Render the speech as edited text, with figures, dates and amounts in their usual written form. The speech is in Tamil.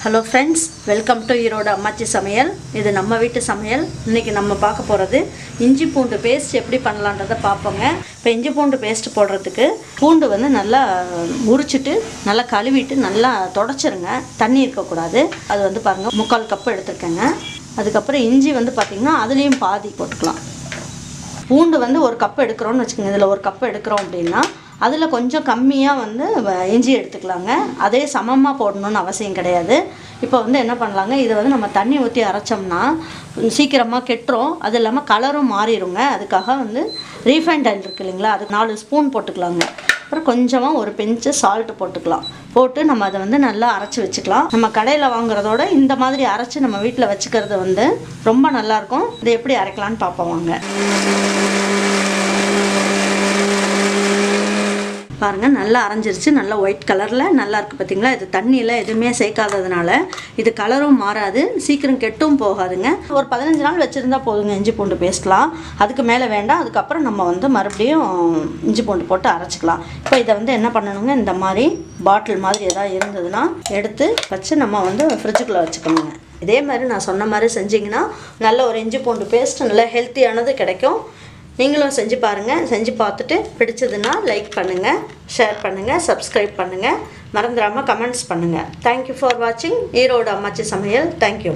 Hello friends, welcome to Erode அம்மாச்சி சமையல். இது நம்ம வீட்டு சமையல். இன்றைக்கி நம்ம பார்க்க போகிறது இஞ்சி பூண்டு பேஸ்ட் எப்படி பண்ணலான்றதை பார்ப்போங்க. இப்போ இஞ்சி பூண்டு பேஸ்ட் போடுறதுக்கு பூண்டு நல்லா உரிச்சிட்டு நல்லா கழுவிட்டு நல்லா தொடச்சிருங்க. தண்ணி இருக்கக்கூடாது. அது பாருங்கள் 3/4 கப்பு எடுத்துருக்கேங்க. அதுக்கப்புறம் இஞ்சி பார்த்திங்கன்னா அதுலேயும் பாதி போட்டுக்கலாம். பூண்டு 1 கப்பு எடுக்கிறோன்னு வச்சுக்கோங்க. இதில் 1 கப்பு எடுக்கிறோம் அப்படின்னா அதில் கொஞ்சம் கம்மியாக இஞ்சி எடுத்துக்கலாங்க. அதே சமமாக போடணுன்னு அவசியம் கிடையாது. இப்போ என்ன பண்ணலாங்க, இதை நம்ம தண்ணி ஊற்றி அரைச்சோம்னா சீக்கிரமாக கெட்டுரும். அது இல்லாமல் கலரும் மாறிடுங்க. அதுக்காக ரீஃபைண்ட் ஆயில் இருக்குது இல்லைங்களா, அது 4 ஸ்பூன் போட்டுக்கலாங்க. அப்புறம் கொஞ்சமாக ஒரு பிஞ்சு சால்ட்டு போட்டுக்கலாம். போட்டு நம்ம அதை நல்லா அரைச்சி வச்சுக்கலாம். நம்ம கடையில் வாங்குறதோட இந்த மாதிரி அரைச்சி நம்ம வீட்டில் வச்சுக்கிறது ரொம்ப நல்லாயிருக்கும். இதை எப்படி அரைக்கலான்னு பார்ப்போம் வாங்க. பாருங்கள், நல்லா அரைஞ்சிருச்சு. நல்லா ஒயிட் கலரில் நல்லா இருக்குது பார்த்திங்களா. இது தண்ணியில் எதுவுமே சேர்க்காததுனால இது கலரும் மாறாது, சீக்கிரம் கெட்டும் போகாதுங்க. ஒரு 15 நாள் வச்சுருந்தா போதுங்க இஞ்சி பூண்டு பேஸ்ட்லாம். அதுக்கு மேலே வேண்டாம். அதுக்கப்புறம் நம்ம மறுபடியும் இஞ்சி பூண்டு போட்டு அரைச்சிக்கலாம். இப்போ இதை என்ன பண்ணணுங்க, இந்த மாதிரி பாட்டில் மாதிரி எதாவது இருந்ததுன்னா எடுத்து வச்சு நம்ம ஃப்ரிட்ஜுக்குள்ளே வச்சுக்கணுங்க. இதே மாதிரி நான் சொன்ன மாதிரி செஞ்சிங்கன்னா நல்ல ஒரு இஞ்சி பூண்டு பேஸ்ட் நல்ல ஹெல்த்தியானது கிடைக்கும். நீங்களும் செஞ்சு பாருங்கள். செஞ்சு பார்த்துட்டு பிடிச்சதுன்னா லைக் பண்ணுங்கள், ஷேர் பண்ணுங்கள், சப்ஸ்கிரைப் பண்ணுங்கள். மறந்துடாமல் கமெண்ட்ஸ் பண்ணுங்கள். தேங்க்யூ ஃபார் வாட்சிங் ஈரோடு அம்மாச்சி சமையல். தேங்க்யூ.